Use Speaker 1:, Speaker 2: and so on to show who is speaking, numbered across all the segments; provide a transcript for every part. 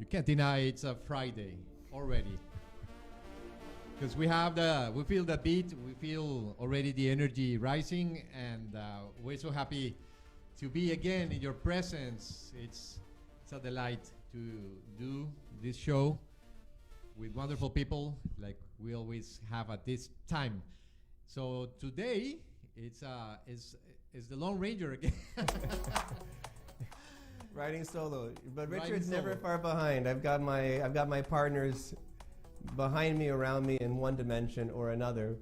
Speaker 1: can't deny it's a Friday already. Because we feel the beat, we feel already the energy rising, and we're so happy to be again in your presence. It's a delight to do this show with wonderful people like we always have at this time. So today it's the Lone Ranger again.
Speaker 2: Riding solo, but
Speaker 1: Riding
Speaker 2: Richard's never
Speaker 1: solo.
Speaker 2: far behind. I've got my partners behind me, around me in one dimension or another.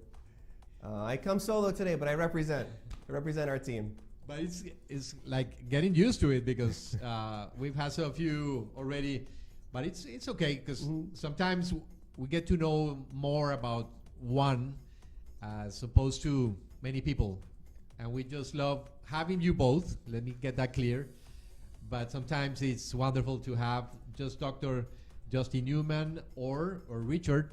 Speaker 2: I come solo today, but I represent our team.
Speaker 1: But it's like getting used to it because we've had a few already, but it's okay because sometimes we get to know more about one as opposed to many people, and we just love having you both. Let me get that clear. But sometimes it's wonderful to have just Dr. Justin Newman or Richard,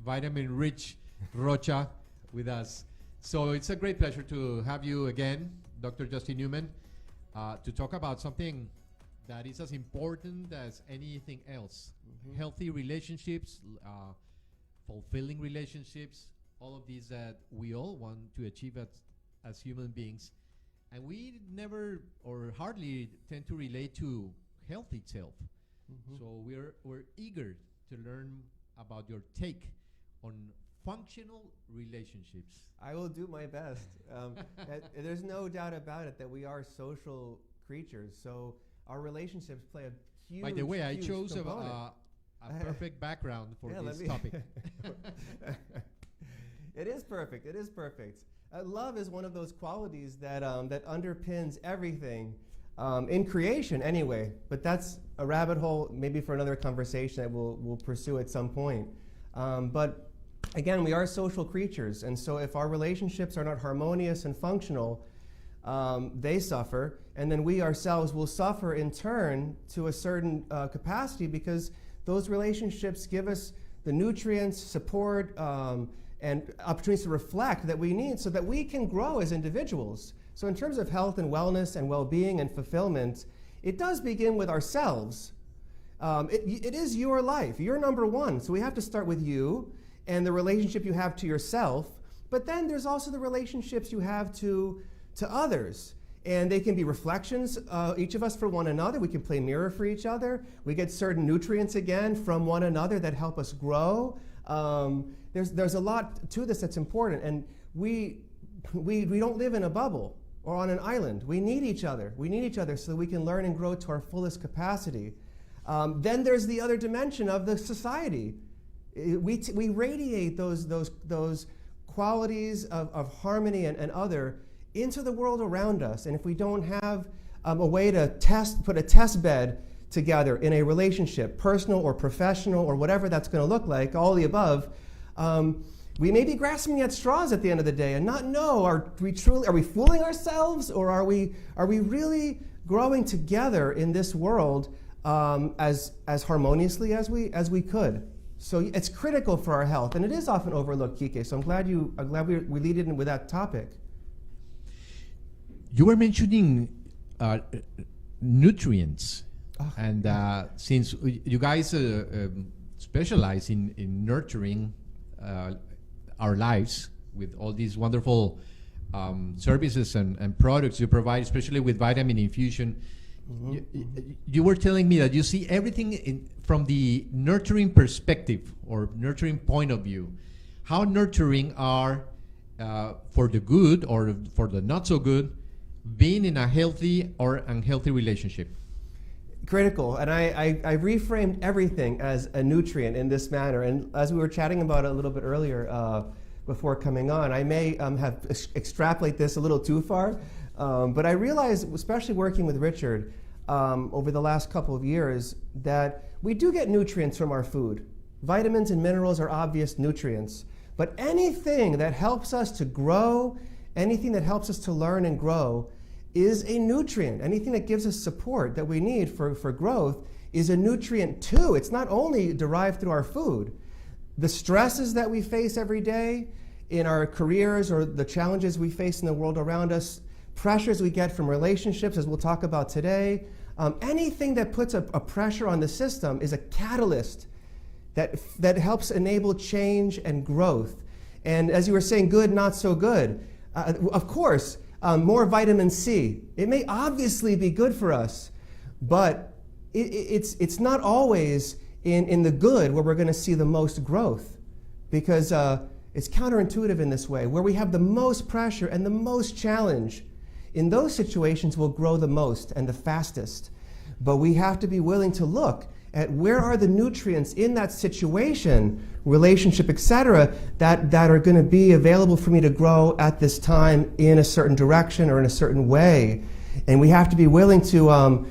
Speaker 1: vitamin-rich Rocha, with us. So it's a great pleasure to have you again, Dr. Justin Newman, to talk about something that is as important as anything else. Healthy relationships, fulfilling relationships, all of these that we all want to achieve as human beings. And we never or hardly tend to relate to health itself. So we're eager to learn about your take on functional relationships.
Speaker 2: I will do my best. There's no doubt about it that we are social creatures. So our relationships play a huge.
Speaker 1: By the way, I chose a
Speaker 2: component.
Speaker 1: perfect background for
Speaker 2: Yeah,
Speaker 1: this topic.
Speaker 2: It is perfect. It is perfect. Love is one of those qualities that underpins everything in creation, anyway. But that's a rabbit hole, maybe for another conversation that we'll pursue at some point. But again, we are social creatures, and so if our relationships are not harmonious and functional, they suffer, and then we ourselves will suffer in turn to a certain capacity, because those relationships give us the nutrients, support, and opportunities to reflect that we need so that we can grow as individuals. So in terms of health and wellness and well-being and fulfillment, it does begin with ourselves. It is your life. You're number one. So we have to start with you and the relationship you have to yourself. But then there's also the relationships you have to others. And they can be reflections, each of us for one another. We can play mirror for each other. We get certain nutrients again from one another that help us grow. There's a lot to this that's important, and we don't live in a bubble or on an island. We need each other. We need each other so that we can learn and grow to our fullest capacity. Then there's the other dimension of the society. We radiate those qualities of harmony and other into the world around us, and if we don't have a way to put a test bed together in a relationship, personal or professional or whatever that's going to look like, all the above, we may be grasping at straws at the end of the day and not know, are we fooling ourselves, or are we really growing together in this world as harmoniously as we could? So it's critical for our health, and it is often overlooked, Kike. So I'm glad we lead in with that topic.
Speaker 1: You were mentioning nutrients. And since you guys specialize in nurturing our lives with all these wonderful services and products you provide, especially with vitamin infusion, you were telling me that you see everything from the nurturing perspective or nurturing point of view. How nurturing are for the good or for the not so good, being in a healthy or unhealthy relationship?
Speaker 2: Critical, and I reframed everything as a nutrient in this manner. And as we were chatting about it a little bit earlier before coming on, I may have extrapolate this a little too far, but I realized, especially working with Richard over the last couple of years, that we do get nutrients from our food. Vitamins and minerals are obvious nutrients, but anything that helps us to grow, anything that helps us to learn and grow, is a nutrient. Anything that gives us support that we need for growth is a nutrient too. It's not only derived through our food. The stresses that we face every day in our careers or the challenges we face in the world around us, pressures we get from relationships, as we'll talk about today, Anything that puts a pressure on the system is a catalyst that helps enable change and growth. And as you were saying, good, not so good. Of course, more vitamin C. It may obviously be good for us, but it's not always in the good where we're going to see the most growth, because it's counterintuitive in this way. Where we have the most pressure and the most challenge, in those situations we'll grow the most and the fastest. But we have to be willing to look at where are the nutrients in that situation, relationship, etc., that are going to be available for me to grow at this time in a certain direction or in a certain way. And we have to be willing to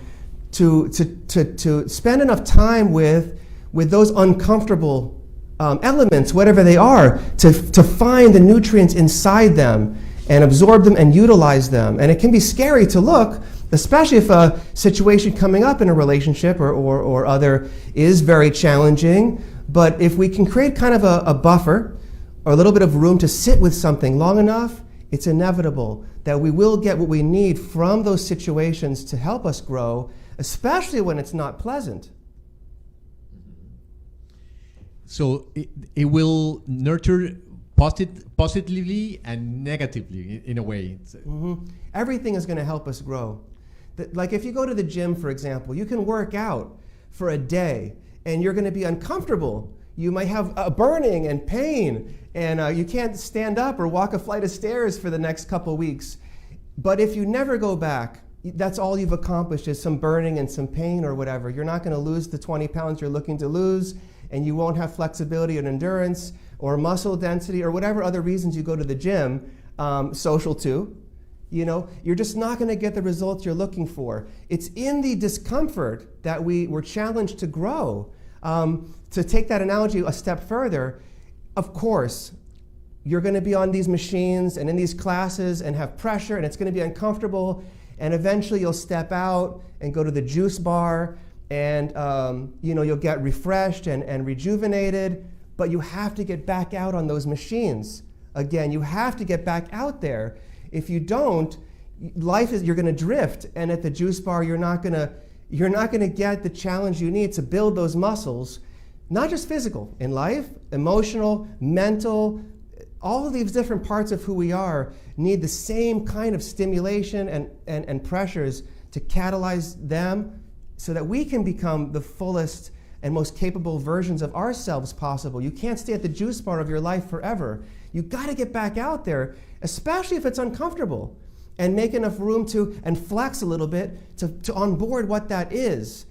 Speaker 2: spend enough time with those uncomfortable elements, whatever they are, to find the nutrients inside them and absorb them and utilize them. And it can be scary to look, especially if a situation coming up in a relationship or other is very challenging. But if we can create kind of a buffer or a little bit of room to sit with something long enough, it's inevitable that we will get what we need from those situations to help us grow, especially when it's not pleasant.
Speaker 1: So it will nurture positively and negatively in a way.
Speaker 2: Everything is going to help us grow. Like if you go to the gym, for example, you can work out for a day and you're going to be uncomfortable. You might have burning and pain, and you can't stand up or walk a flight of stairs for the next couple weeks. But if you never go back, that's all you've accomplished is some burning and some pain or whatever. You're not going to lose the 20 pounds you're looking to lose, and you won't have flexibility and endurance or muscle density or whatever other reasons you go to the gym, social too. You know, you're just not going to get the results you're looking for. It's in the discomfort that we were challenged to grow. To take that analogy a step further, of course, you're going to be on these machines and in these classes and have pressure, and it's going to be uncomfortable, and eventually you'll step out and go to the juice bar, and you'll get refreshed and rejuvenated, but you have to get back out on those machines. Again, you have to get back out there. If you don't, you're going to drift, and at the juice bar you're not going to get the challenge you need to build those muscles, not just physical, in life, emotional, mental. All of these different parts of who we are need the same kind of stimulation and pressures to catalyze them so that we can become the fullest and most capable versions of ourselves possible. You can't stay at the juice bar of your life forever. You've got to get back out there, especially if it's uncomfortable, and make enough room and flex a little bit to onboard what that is.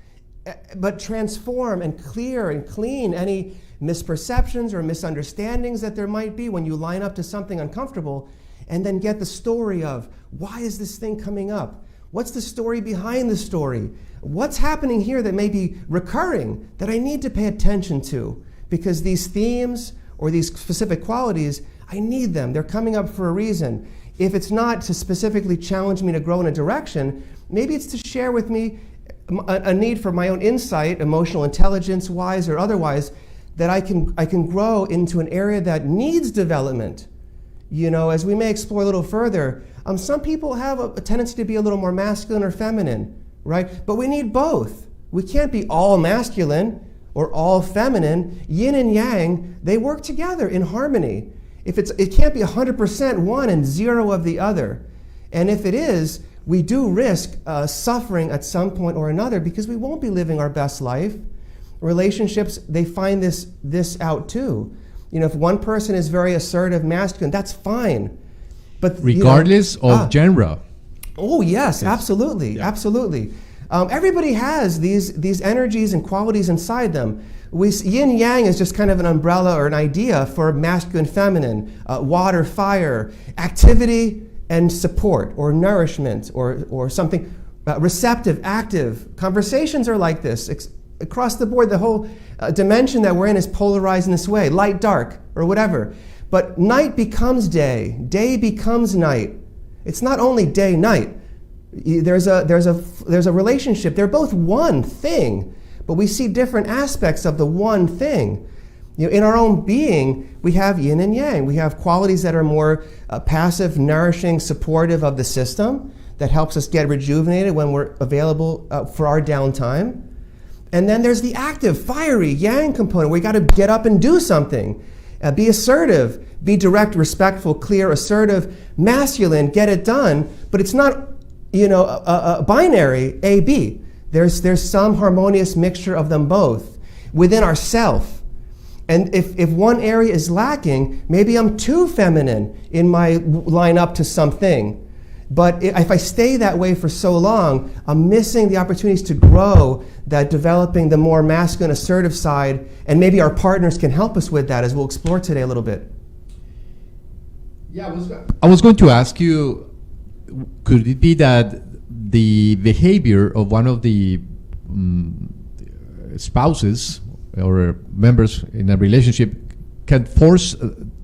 Speaker 2: But transform and clear and clean any misperceptions or misunderstandings that there might be when you line up to something uncomfortable, and then get the story of, why is this thing coming up? What's the story behind the story? What's happening here that may be recurring that I need to pay attention to? Because these themes or these specific qualities, I need them. They're coming up for a reason. If it's not to specifically challenge me to grow in a direction, maybe it's to share with me a need for my own insight, emotional intelligence wise or otherwise, that I can grow into an area that needs development. You know, as we may explore a little further, some people have a tendency to be a little more masculine or feminine, right? But we need both. We can't be all masculine or all feminine. Yin and yang, they work together in harmony. It can't be 100% one and zero of the other. And if it is, we do risk suffering at some point or another, because we won't be living our best life. Relationships, they find this out too. You know, if one person is very assertive, masculine, that's fine. But
Speaker 1: regardless of genre.
Speaker 2: Oh yes, absolutely, yeah. Absolutely. Everybody has these energies and qualities inside them. Yin yang is just kind of an umbrella or an idea for masculine, feminine, water, fire, activity and support or nourishment or something receptive, active. Conversations are like this. Across the board, the whole dimension that we're in is polarized in this way, light, dark, or whatever. But night becomes day, day becomes night. It's not only day, night. There's a relationship. They're both one thing, but we see different aspects of the one thing. You know, in our own being, we have yin and yang. We have qualities that are more passive, nourishing, supportive of the system. that helps us get rejuvenated when we're available for our downtime. And then there's the active, fiery yang component. We got to get up and do something. Be assertive, be direct, respectful, clear, assertive, masculine, get it done. But it's not, a binary A, B. There's some harmonious mixture of them both within ourself. And if one area is lacking, maybe I'm too feminine in my line up to something. But if I stay that way for so long, I'm missing the opportunities to grow, that developing the more masculine, assertive side, and maybe our partners can help us with that, as we'll explore today a little bit.
Speaker 1: Yeah, I was going to ask you, could it be that the behavior of one of the spouses or members in a relationship can force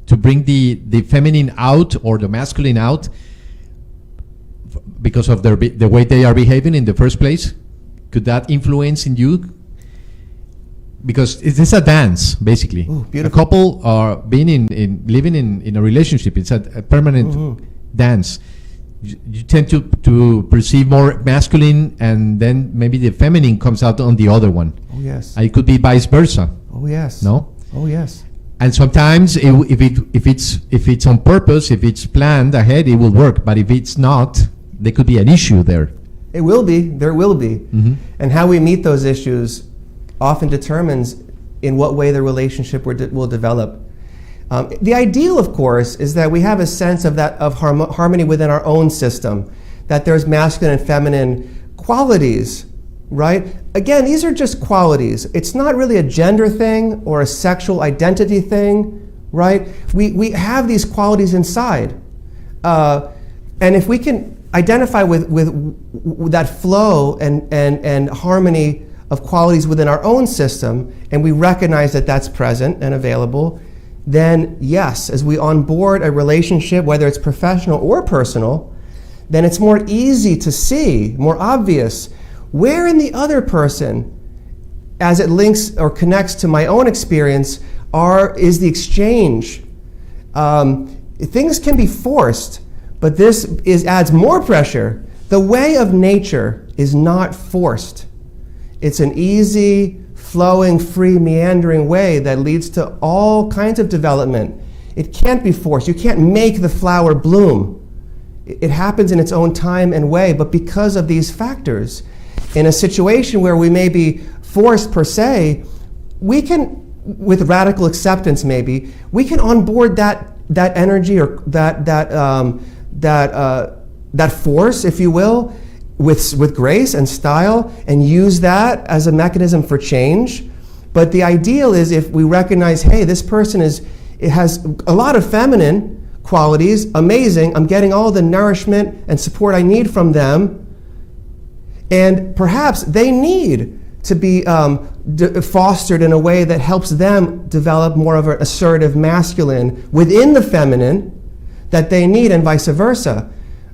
Speaker 1: to bring the feminine out or the masculine out because of the way they are behaving in the first place? Could that influence in you? Because it's a dance, basically.
Speaker 2: Ooh,
Speaker 1: a couple are being living in a relationship. It's a permanent dance. You tend to perceive more masculine, and then maybe the feminine comes out on the other one.
Speaker 2: Oh yes.
Speaker 1: It could be vice versa.
Speaker 2: Oh yes.
Speaker 1: No.
Speaker 2: Oh yes.
Speaker 1: And sometimes, if it's on purpose, if it's planned ahead, it will work. But if it's not, there could be an issue there.
Speaker 2: It will be. There will be.
Speaker 1: Mm-hmm.
Speaker 2: And how we meet those issues often determines in what way the relationship will develop. The ideal, of course, is that we have a sense of harmony within our own system, that there's masculine and feminine qualities, right? Again, these are just qualities. It's not really a gender thing or a sexual identity thing, right? We have these qualities inside. And if we can identify with that flow and harmony of qualities within our own system, and we recognize that that's present and available, then yes, as we onboard a relationship, whether it's professional or personal, then it's more easy to see, more obvious, where in the other person, as it links or connects to my own experience, is the exchange. Things can be forced, but this adds more pressure. The way of nature is not forced. It's an easy, flowing, free, meandering way that leads to all kinds of development. It can't be forced. You can't make the flower bloom. It happens in its own time and way, but because of these factors, in a situation where we may be forced per se, we can, with radical acceptance maybe, we can onboard that energy or that force, if you will, with grace and style, and use that as a mechanism for change. But the ideal is if we recognize, hey, this person has a lot of feminine qualities, amazing, I'm getting all the nourishment and support I need from them, and perhaps they need to be fostered in a way that helps them develop more of an assertive masculine within the feminine that they need, and vice versa.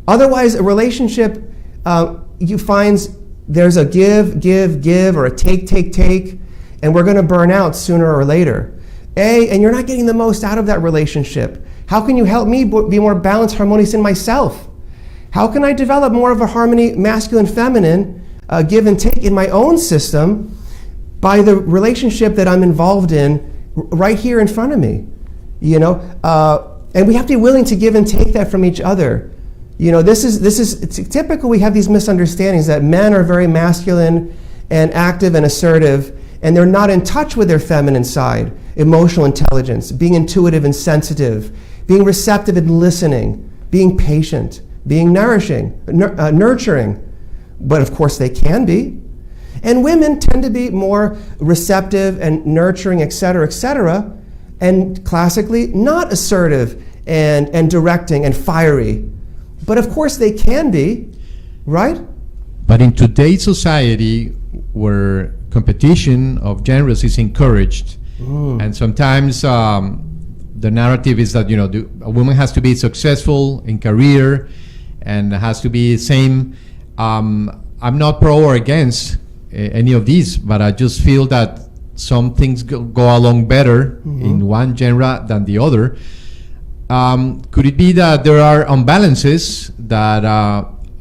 Speaker 2: Otherwise, a relationship, you find there's a give, or a take, and we're going to burn out sooner or later. And you're not getting the most out of that relationship. How can you help me be more balanced, harmonious in myself? How can I develop more of a harmony, masculine, feminine, give and take in my own system by the relationship that I'm involved in right here in front of me? And we have to be willing to give and take that from each other. This is typical. We have these misunderstandings that men are very masculine and active and assertive, and they're not in touch with their feminine side, emotional intelligence, being intuitive and sensitive, being receptive and listening, being patient, being nurturing. But of course they can be. And women tend to be more receptive and nurturing, et cetera, and classically not assertive and directing and fiery. But of course they can be, right?
Speaker 1: But in today's society, where competition of genres is encouraged, and sometimes the narrative is that a woman has to be successful in career and has to be the same. I'm not pro or against any of these, but I just feel that some things go along better in one genre than the other. Could it be that there are imbalances that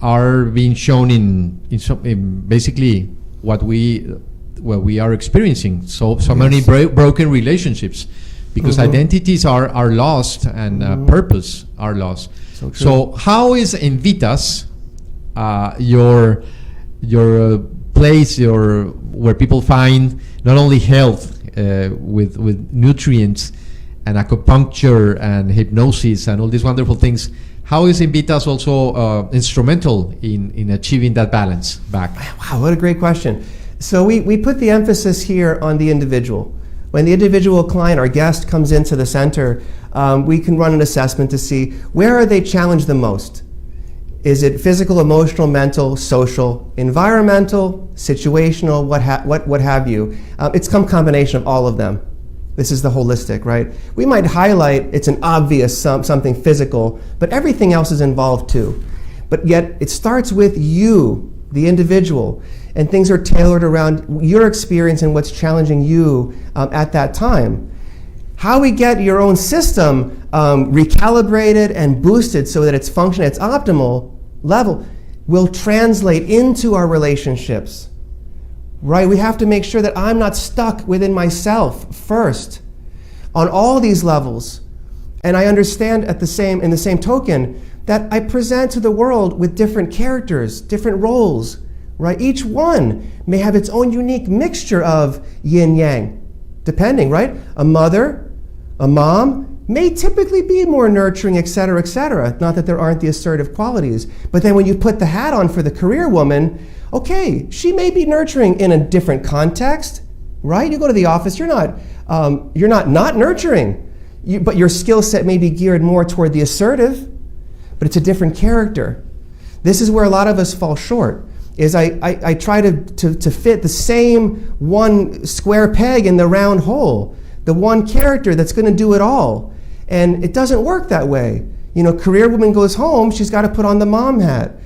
Speaker 1: are being shown in basically what we are experiencing. So many broken relationships, because identities are lost and purpose are lost. So how is INVITAS your place, where people find not only health with nutrients and acupuncture and hypnosis and all these wonderful things? How is INVITAS also instrumental in achieving that balance back?
Speaker 2: Wow, what a great question. So we put the emphasis here on the individual. When the individual client, our guest, comes into the center, we can run an assessment to see where are they challenged the most. Is it physical, emotional, mental, social, environmental, situational, what have you? It's some combination of all of them. This is the holistic, right? We might highlight it's an obvious something physical, but everything else is involved too. But yet it starts with you, the individual, and things are tailored around your experience and what's challenging you at that time. How we get your own system recalibrated and boosted so that it's functioning at its optimal level will translate into our relationships. Right? We have to make sure that I'm not stuck within myself first on all these levels. And I understand in the same token that I present to the world with different characters, different roles, right? Each one may have its own unique mixture of yin yang, depending, right? A mother, a mom may typically be more nurturing, et cetera, et cetera. Not that there aren't the assertive qualities, but then when you put the hat on for the career woman, okay, she may be nurturing in a different context, right? You go to the office, you're not nurturing, but your skill set may be geared more toward the assertive, but it's a different character. This is where a lot of us fall short, is I try to fit the same one square peg in the round hole, the one character that's going to do it all. And it doesn't work that way. You know, career woman goes home, she's got to put on the mom hat.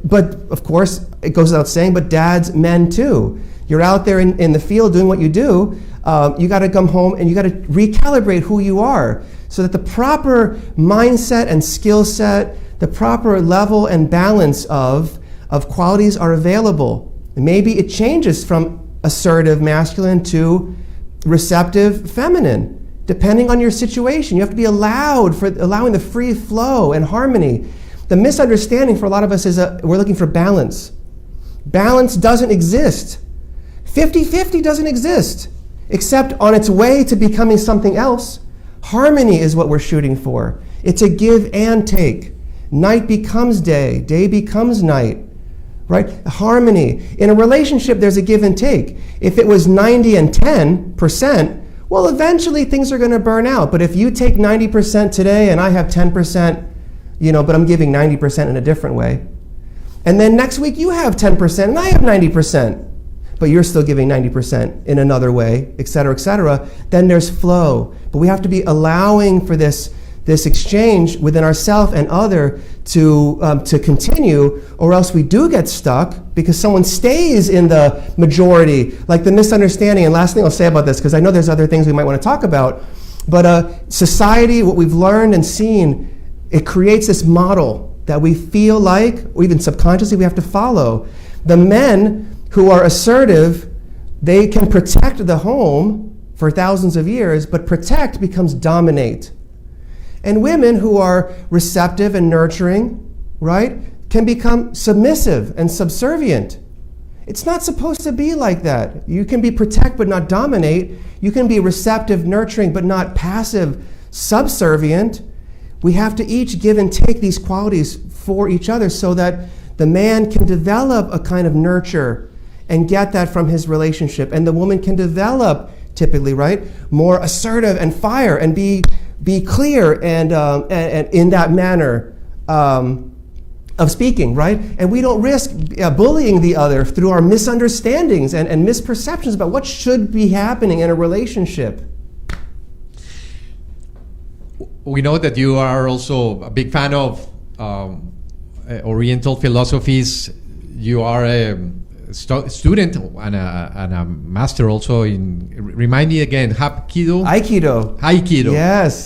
Speaker 2: But of course, it goes without saying, but dads, men too. You're out there in the field doing what you do. You got to come home and you got to recalibrate who you are so that the proper mindset and skill set, the proper level and balance of qualities are available. And maybe it changes from assertive masculine to receptive feminine, depending on your situation. You have to be allowing the free flow and harmony. The misunderstanding for a lot of us is we're looking for balance. Balance doesn't exist. 50-50 doesn't exist, except on its way to becoming something else. Harmony is what we're shooting for. It's a give and take. Night becomes day, day becomes night, right? Harmony. In a relationship, there's a give and take. If it was 90 and 10%, well, eventually things are going to burn out. But if you take 90% today and I have 10%, but I'm giving 90% in a different way. And then next week you have 10% and I have 90%, but you're still giving 90% in another way, et cetera, then there's flow. But we have to be allowing for this exchange within ourselves and other to continue, or else we do get stuck because someone stays in the majority, like the misunderstanding. And last thing I'll say about this, because I know there's other things we might want to talk about, but society, what we've learned and seen, it creates this model that we feel like, or even subconsciously, we have to follow. The men who are assertive, they can protect the home for thousands of years, but protect becomes dominate. And women who are receptive and nurturing, right, can become submissive and subservient. It's not supposed to be like that. You can be protect but not dominate. You can be receptive, nurturing, but not passive, subservient. We have to each give and take these qualities for each other so that the man can develop a kind of nurture and get that from his relationship. And the woman can develop, typically, right, more assertive and fire and be clear and in that manner of speaking, right? And we don't risk bullying the other through our misunderstandings and misperceptions about what should be happening in a relationship.
Speaker 1: We know that you are also a big fan of Oriental philosophies. You are a student and a master also in, remind me again, Aikido? Aikido.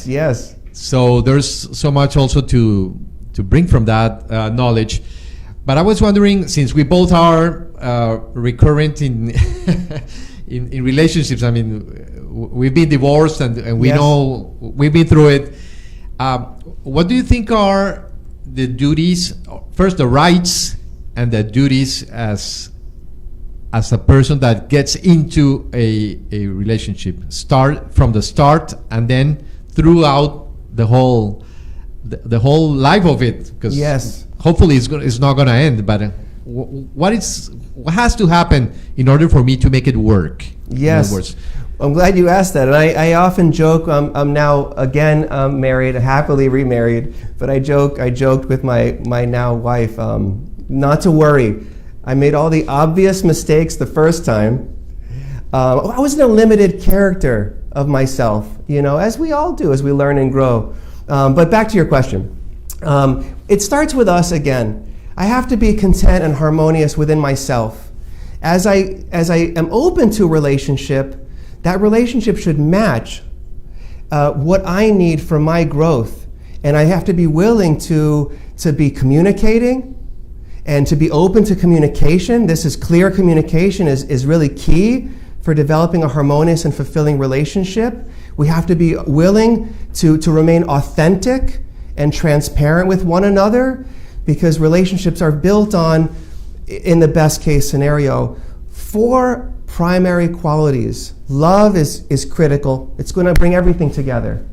Speaker 2: Yes.
Speaker 1: So there's so much also to bring from that knowledge. But I was wondering, since we both are recurrent in, in relationships, I mean, we've been divorced and we know, we've been through it. What do you think are the duties, first the rights and the duties as a person that gets into a relationship, start from the start and then throughout the whole life of it, because hopefully it's not going to end, but what has to happen in order for me to make it work?
Speaker 2: Yes. I'm glad you asked that. And I often joke, I'm now again married, happily remarried, but I joked with my now wife, not to worry. I made all the obvious mistakes the first time. I wasn't a limited character of myself, you know, as we all do, as we learn and grow. But back to your question. It starts with us again. I have to be content and harmonious within myself. As I am open to a relationship, that relationship should match what I need for my growth. And I have to be willing to be communicating and to be open to communication. This is clear communication is really key for developing a harmonious and fulfilling relationship. We have to be willing to remain authentic and transparent with one another, because relationships are built on, in the best case scenario, 4 primary qualities. Love is critical. It's going to bring everything together.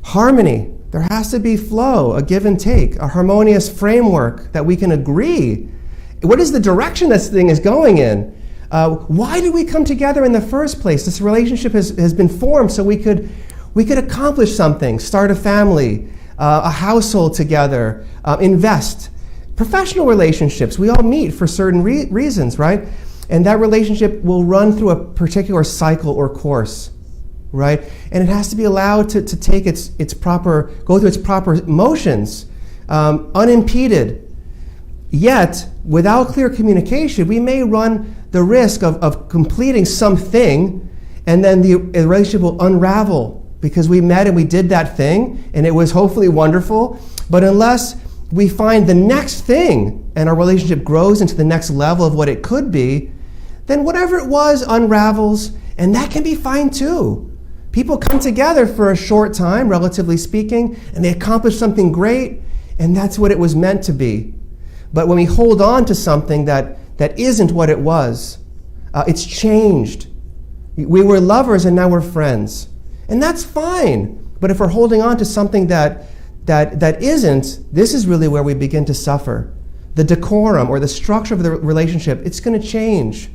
Speaker 2: Harmony. There has to be flow, a give and take, a harmonious framework that we can agree. What is the direction this thing is going in? Why did we come together in the first place? This relationship has been formed so we could accomplish something, start a family, a household together, invest. Professional relationships, we all meet for certain reasons, right? And that relationship will run through a particular cycle or course, right? And it has to be allowed to take go through its proper motions, unimpeded. Yet, without clear communication, we may run the risk of completing something, and then the relationship will unravel because we met and we did that thing, and it was hopefully wonderful. But unless we find the next thing and our relationship grows into the next level of what it could be, then whatever it was unravels, and that can be fine too. People come together for a short time, relatively speaking, and they accomplish something great, and that's what it was meant to be. But when we hold on to something that isn't what it was, it's changed. We were lovers and now we're friends. And that's fine. But if we're holding on to something that isn't, this is really where we begin to suffer. The decorum or the structure of the relationship, it's going to change.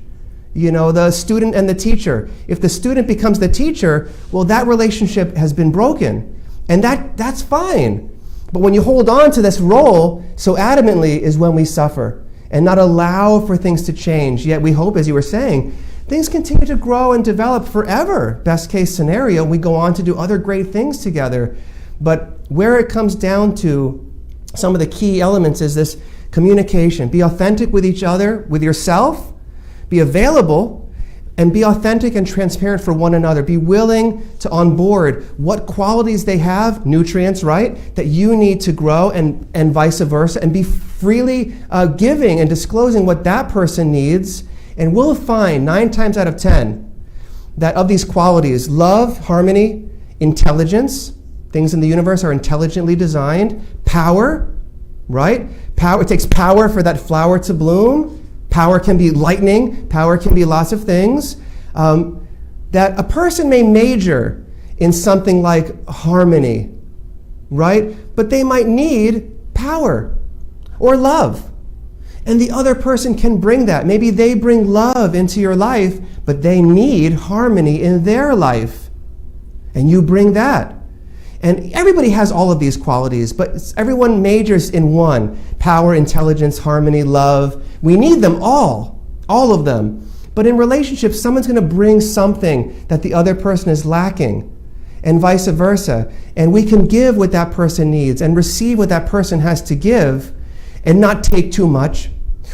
Speaker 2: You know, the student and the teacher. If the student becomes the teacher, well, that relationship has been broken. And that's fine. But when you hold on to this role so adamantly is when we suffer and not allow for things to change. Yet we hope, as you were saying, things continue to grow and develop forever. Best case scenario, we go on to do other great things together. But where it comes down to some of the key elements is this communication. Be authentic with each other, with yourself. Be available and be authentic and transparent for one another. Be willing to onboard what qualities they have, nutrients, right, that you need to grow, and vice versa, and be freely giving and disclosing what that person needs. And we'll find 9 times out of 10 that of these qualities, love, harmony, intelligence, things in the universe are intelligently designed, power, right? Power, it takes power for that flower to bloom. Power can be lightning. Power can be lots of things. That a person may major in something like harmony, right? But they might need power or love. And the other person can bring that. Maybe they bring love into your life, but they need harmony in their life. And you bring that. And everybody has all of these qualities, but everyone majors in one. Power, intelligence, harmony, love. We need them all of them. But in relationships, someone's going to bring something that the other person is lacking, and vice versa. And we can give what that person needs and receive what that person has to give, and not take too much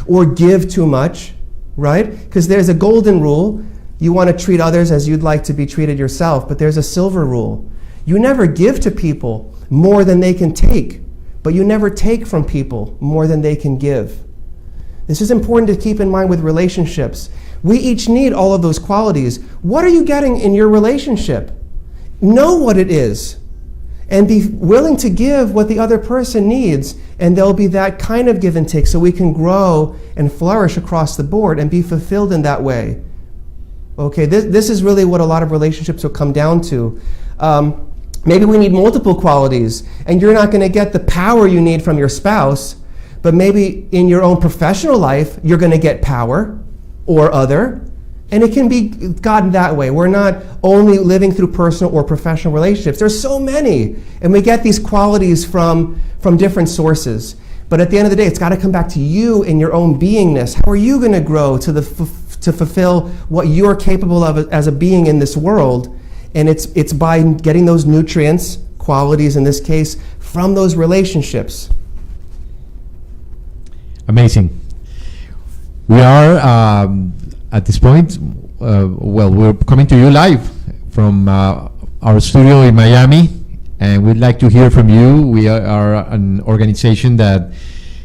Speaker 2: or give too much, right? Because there's a golden rule. You want to treat others as you'd like to be treated yourself, but there's a silver rule. You never give to people more than they can take, but you never take from people more than they can give. This is important to keep in mind with relationships. We each need all of those qualities. What are you getting in your relationship? Know what it is and be willing to give what the other person needs, and there'll be that kind of give and take so we can grow and flourish across the board and be fulfilled in that way. Okay, this is really what a lot of relationships will come down to. Maybe we need multiple qualities, and you're not going to get the power you need from your spouse, but maybe in your own professional life, you're going to get power or other, and it can be gotten that way. We're not only living through personal or professional relationships. There's so many, and we get these qualities from different sources. But at the end of the day, it's got to come back to you in your own beingness. How are you going to grow to fulfill what you're capable of as a being in this world? And it's by getting those nutrients, qualities in this case, from those relationships.
Speaker 1: Amazing. We are at this point, we're coming to you live from our studio in Miami, and we'd like to hear from you. We are an organization that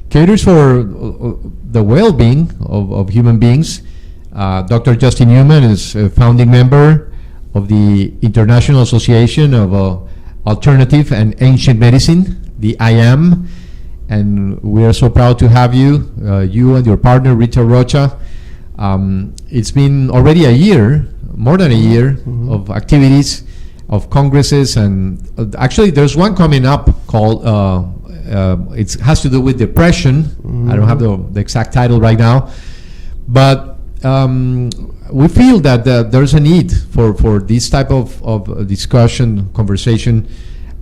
Speaker 1: caters for the well-being of human beings. Dr. Justin Newman is a founding member of the International Association of Alternative and Ancient Medicine, the IAM, and we are so proud to have you, you and your partner, Rocha. It's been already a year, more than a year, of activities, of congresses, and actually there's one coming up called, it has to do with depression. I don't have the exact title right now, but we feel that there's a need for this type of discussion, conversation,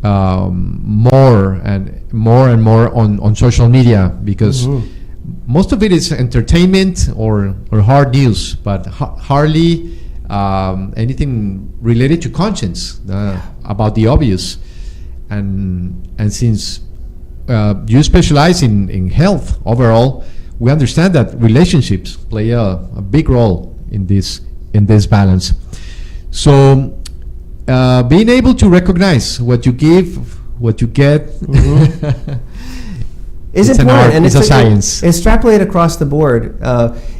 Speaker 1: more and more on social media, because most of it is entertainment or hard news, but hardly anything related to conscience, about the obvious. And since you specialize in health overall, we understand that relationships play a big role in this balance. So being able to recognize what you give, what you get,
Speaker 2: is
Speaker 1: it's
Speaker 2: important,
Speaker 1: an art,
Speaker 2: and
Speaker 1: it's a science.
Speaker 2: Extrapolate across the board.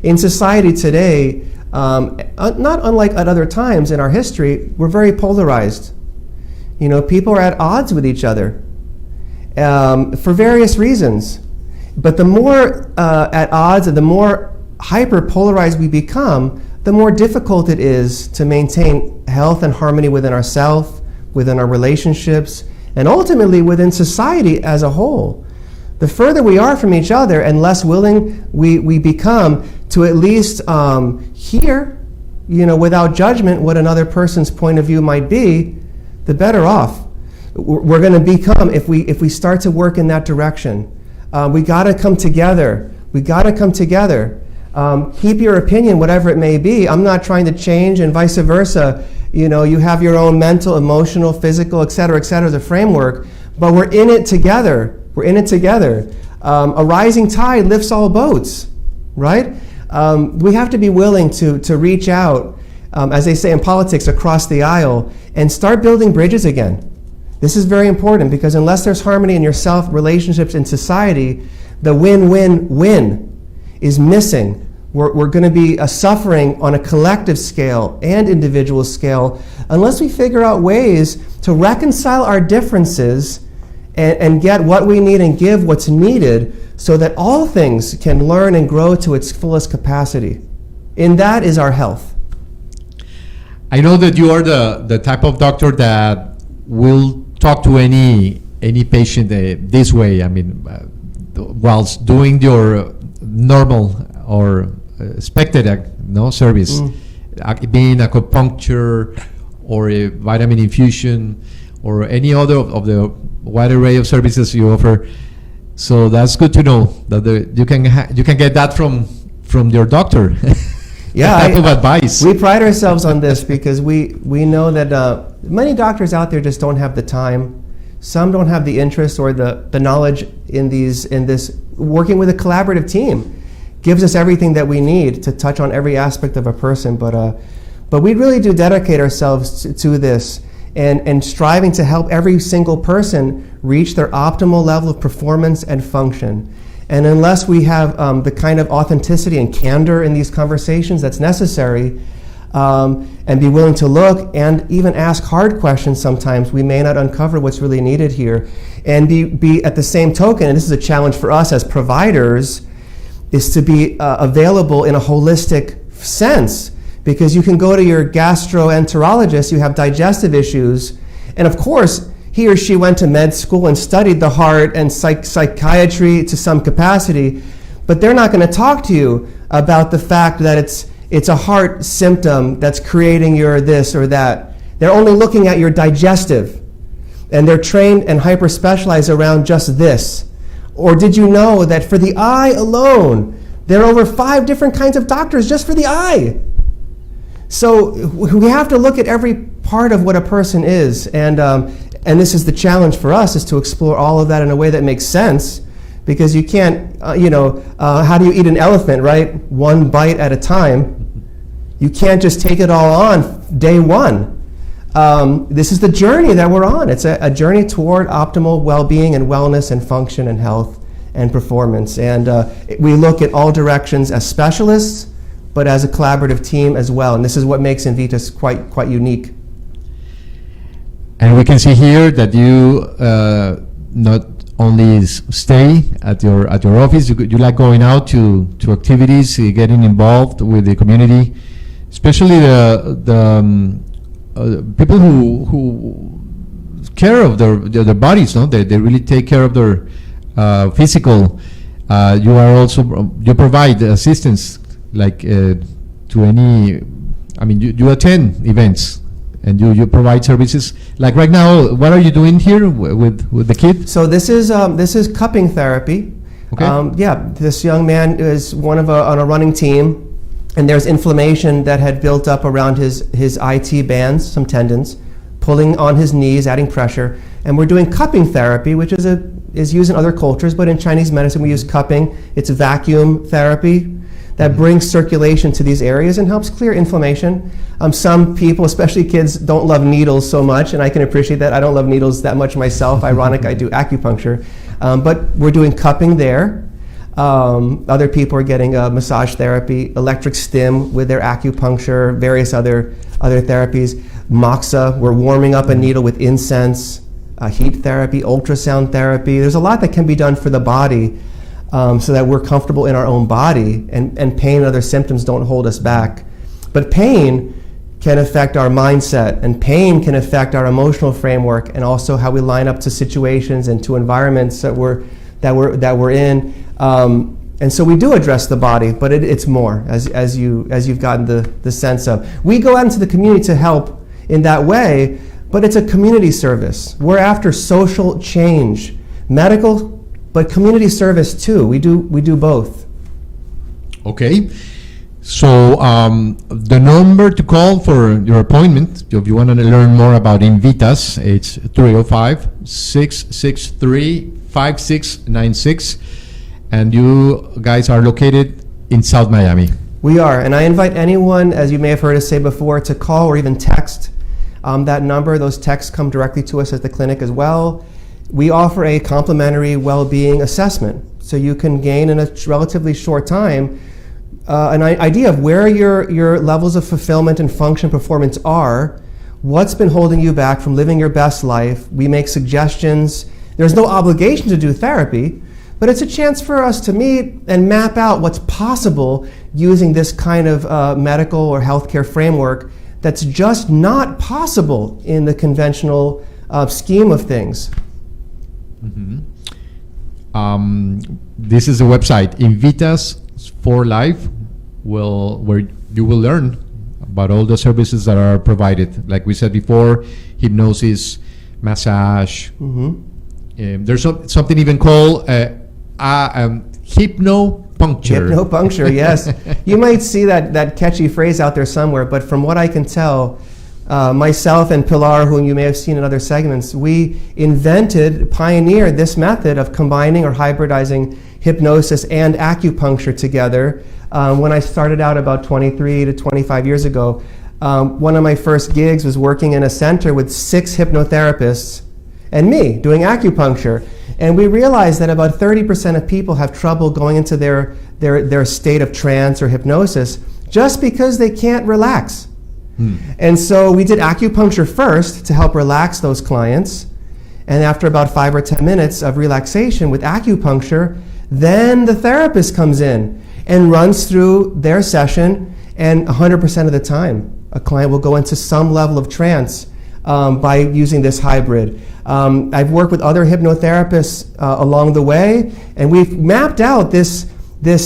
Speaker 2: In society today, not unlike at other times in our history, we're very polarized. You know, people are at odds with each other for various reasons. But the more at odds and the more hyper-polarized we become, the more difficult it is to maintain health and harmony within ourselves, within our relationships, and ultimately within society as a whole. The further we are from each other and less willing we become to at least hear, without judgment, what another person's point of view might be, the better off we're going to become if we start to work in that direction. We got to come together. We got to come together. Keep your opinion, whatever it may be. I'm not trying to change, and vice versa. You have your own mental, emotional, physical, et cetera, the framework, but we're in it together. We're in it together. A rising tide lifts all boats, right? We have to be willing to reach out, as they say in politics, across the aisle, and start building bridges again. This is very important, because unless there's harmony in yourself, relationships, and society, the win-win-win is missing. We're going to be suffering on a collective scale and individual scale unless we figure out ways to reconcile our differences and get what we need and give what's needed so that all things can learn and grow to its fullest capacity. And that is our health.
Speaker 1: I know that you are the type of doctor that will talk to any patient this way. I mean, whilst doing your normal or expected service, being acupuncture or a vitamin infusion or any other of the wide array of services you offer. So that's good to know that you can get that from your doctor.
Speaker 2: Yeah,
Speaker 1: that type of advice.
Speaker 2: We pride ourselves on this because we know that many doctors out there just don't have the time. Some don't have the interest or the knowledge in this. Working with a collaborative team gives us everything that we need to touch on every aspect of a person. But we really do dedicate ourselves to this and striving to help every single person reach their optimal level of performance and function. And unless we have the kind of authenticity and candor in these conversations that's necessary, and be willing to look and even ask hard questions sometimes, we may not uncover what's really needed here. And be at the same token, and this is a challenge for us as providers, is to be available in a holistic sense. Because you can go to your gastroenterologist, you have digestive issues, and of course, he or she went to med school and studied the heart and psychiatry to some capacity, but they're not going to talk to you about the fact that it's a heart symptom that's creating your this or that. They're only looking at your digestive, and they're trained and hyper-specialized around just this. Or did you know that for the eye alone, there are over 5 different kinds of doctors just for the eye? So we have to look at every part of what a person is, and this is the challenge for us, is to explore all of that in a way that makes sense, because you can't, how do you eat an elephant, right? One bite at a time. You can't just take it all on day one. This is the journey that we're on. It's a journey toward optimal well-being and wellness and function and health and performance. And we look at all directions as specialists, but as a collaborative team as well. And this is what makes INVITAS quite unique.
Speaker 1: And we can see here that you not only stay at your office, you like going out to activities, getting involved with the community, especially the people who care of their bodies, no? They really take care of their physical. You provide assistance like to any. I mean, you attend events and you provide services. Like right now, what are you doing here with the kid?
Speaker 2: So this is cupping therapy.
Speaker 1: Okay.
Speaker 2: This young man is on a running team, and there's inflammation that had built up around his IT bands, some tendons, pulling on his knees, adding pressure. And we're doing cupping therapy, which is used in other cultures, but in Chinese medicine we use cupping. It's vacuum therapy that brings circulation to these areas and helps clear inflammation. Some people, especially kids, don't love needles so much, and I can appreciate that. I don't love needles that much myself. Ironic, I do acupuncture. But we're doing cupping there. Other people are getting massage therapy, electric stim with their acupuncture, various other therapies. Moxa, we're warming up a needle with incense, heat therapy, ultrasound therapy. There's a lot that can be done for the body so that we're comfortable in our own body, and pain and other symptoms don't hold us back. But pain can affect our mindset, and pain can affect our emotional framework, and also how we line up to situations and to environments that we're in. And so we do address the body, but it's more, as you've gotten the sense of. We go out into the community to help in that way, but it's a community service. We're after social change, medical, but community service too. We do both.
Speaker 1: Okay. So the number to call for your appointment, if you want to learn more about INVITAS, it's 305-663-5696. And you guys are located in South Miami.
Speaker 2: We are, and I invite anyone, as you may have heard us say before, to call or even text that number. Those texts come directly to us at the clinic as well. We offer a complimentary well-being assessment, so you can gain in a relatively short time an idea of where your levels of fulfillment and function performance are, what's been holding you back from living your best life. We make suggestions. There's no obligation to do therapy, but it's a chance for us to meet and map out what's possible using this kind of medical or healthcare framework that's just not possible in the conventional scheme of things.
Speaker 1: Mm-hmm. This is a website, invitasforlife, where you will learn about all the services that are provided. Like we said before, hypnosis, massage.
Speaker 2: Mm-hmm.
Speaker 1: There's something even called hypnopuncture.
Speaker 2: Hypnopuncture, yes. You might see that catchy phrase out there somewhere, but from what I can tell, myself and Pilar, whom you may have seen in other segments, we pioneered this method of combining or hybridizing hypnosis and acupuncture together. When I started out about 23 to 25 years ago, one of my first gigs was working in a center with 6 hypnotherapists and me doing acupuncture. And we realized that about 30% of people have trouble going into their state of trance or hypnosis just because they can't relax. And so we did acupuncture first to help relax those clients. And after about 5 or 10 minutes of relaxation with acupuncture, then the therapist comes in and runs through their session, and 100% of the time, a client will go into some level of trance by using this hybrid. I've worked with other hypnotherapists along the way, and we've mapped out this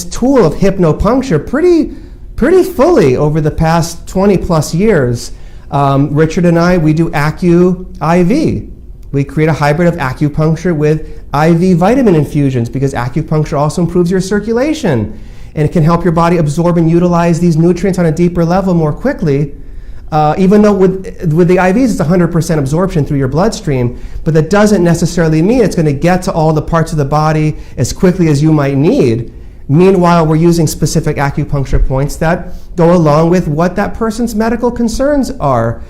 Speaker 2: tool of hypnopuncture pretty fully over the past 20 plus years. Richard and I, we do Acu-IV. We create a hybrid of acupuncture with IV vitamin infusions, because acupuncture also improves your circulation, and it can help your body absorb and utilize these nutrients on a deeper level more quickly. Even though with the IVs, it's 100% absorption through your bloodstream, but that doesn't necessarily mean it's going to get to all the parts of the body as quickly as you might need. Meanwhile, we're using specific acupuncture points that go along with what that person's medical concerns are.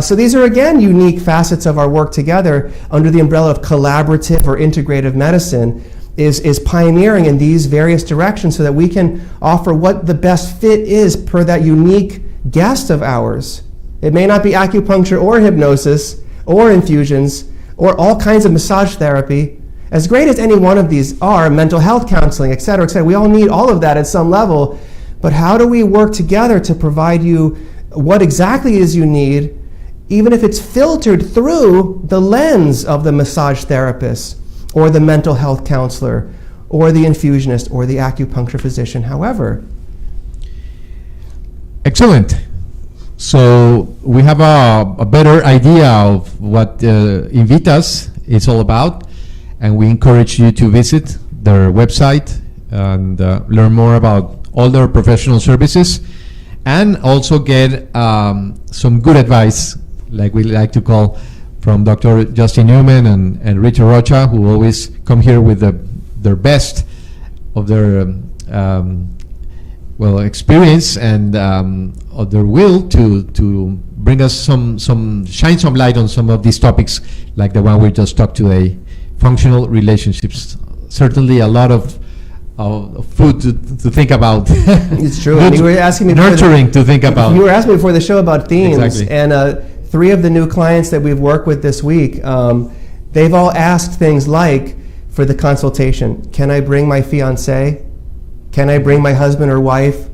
Speaker 2: So these are, again, unique facets of our work together under the umbrella of collaborative or integrative medicine, is pioneering in these various directions so that we can offer what the best fit is per that unique guest of ours. It may not be acupuncture or hypnosis or infusions or all kinds of massage therapy. As great as any one of these are, mental health counseling, et cetera, we all need all of that at some level. But how do we work together to provide you what exactly is you need, even if it's filtered through the lens of the massage therapist or the mental health counselor or the infusionist or the acupuncture physician, however.
Speaker 1: Excellent. So we have a better idea of what INVITAS is all about, and we encourage you to visit their website and learn more about all their professional services, and also get some good advice, like we like to call, from Dr. Justin Newman and Richard Rocha, who always come here with their best of their experience and of their will to bring us shine some light on some of these topics, like the one we just talked today, functional relationships. Certainly a lot of food to think about.
Speaker 2: It's true. And you were asking me
Speaker 1: nurturing to think about.
Speaker 2: You were asking me before the show about themes.
Speaker 1: Exactly.
Speaker 2: And 3 of the new clients that we've worked with this week, they've all asked things like, for the consultation, can I bring my fiance? Can I bring my husband or wife?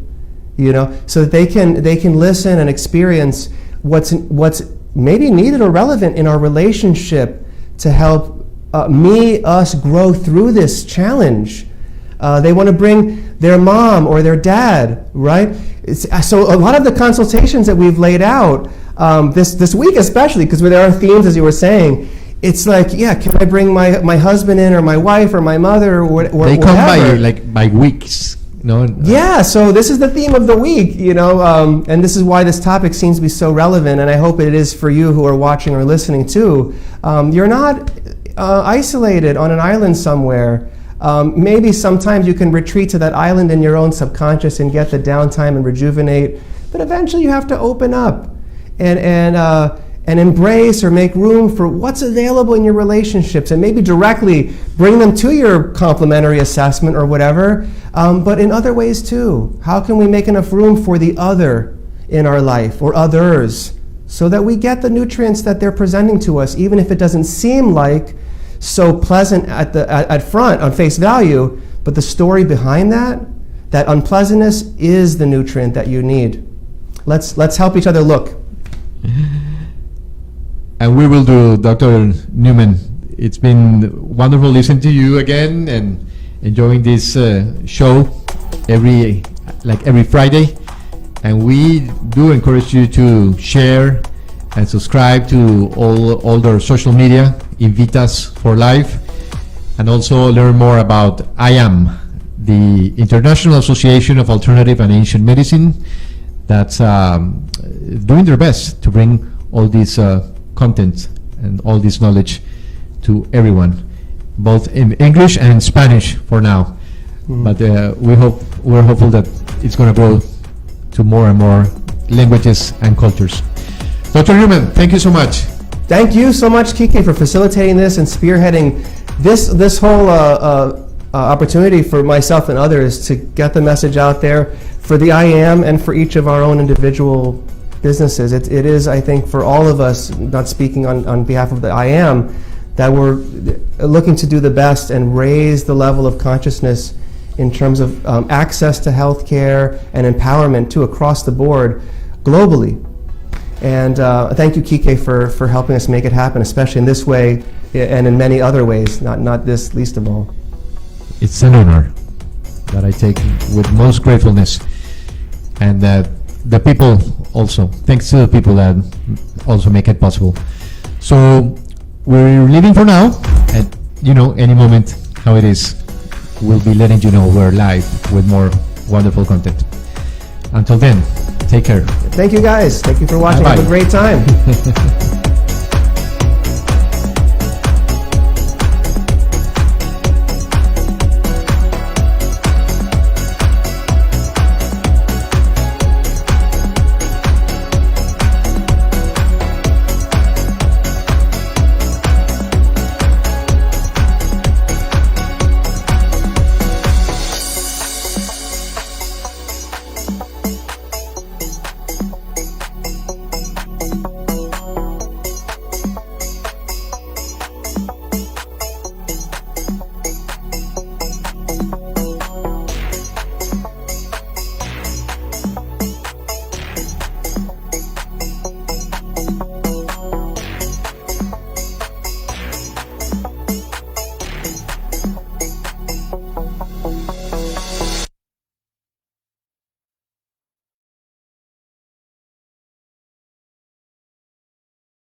Speaker 2: You know, so that they can listen and experience what's maybe needed or relevant in our relationship to help us grow through this challenge. They want to bring their mom or their dad, right? So a lot of the consultations that we've laid out this week, especially because there are themes, as you were saying. It's like, yeah, can I bring my husband in, or my wife, or my mother, or whatever? They come
Speaker 1: by weeks, you know.
Speaker 2: Yeah, so this is the theme of the week, you know, and this is why this topic seems to be so relevant, and I hope it is for you who are watching or listening too. You're not isolated on an island somewhere. Maybe sometimes you can retreat to that island in your own subconscious and get the downtime and rejuvenate, but eventually you have to open up and embrace or make room for what's available in your relationships, and maybe directly bring them to your complimentary assessment or whatever, but in other ways too. How can we make enough room for the other in our life, or others, so that we get the nutrients that they're presenting to us, even if it doesn't seem like so pleasant at front on face value, but the story behind that unpleasantness is the nutrient that you need. Let's help each other look.
Speaker 1: And we will do, Dr. Newman. It's been wonderful listening to you again and enjoying this show every Friday. And we do encourage you to share and subscribe to all their social media, invitasforlife, and also learn more about IAM, the International Association of Alternative and Ancient Medicine, that's doing their best to bring all these content and all this knowledge to everyone, both in English and Spanish for now. But we're hopeful that it's going to grow to more and more languages and cultures. Dr. Newman, thank you so much.
Speaker 2: thank you so much, Kike, for facilitating this and spearheading this whole opportunity for myself and others to get the message out there for the I Am and for each of our own individual businesses. It is, I think, for all of us, not speaking on behalf of the I Am, that we're looking to do the best and raise the level of consciousness in terms of access to healthcare and empowerment too across the board globally. And thank you, Kike, for helping us make it happen, especially in this way and in many other ways, not this least of all.
Speaker 1: It's an honor that I take with most gratefulness. And the people also, thanks to the people that also make it possible. So we're leaving for now, and any moment how it is, we'll be letting you know we're live with more wonderful content. Until then, take care.
Speaker 2: Thank you, guys. Thank you for watching.
Speaker 1: Bye-bye.
Speaker 2: Have a great time.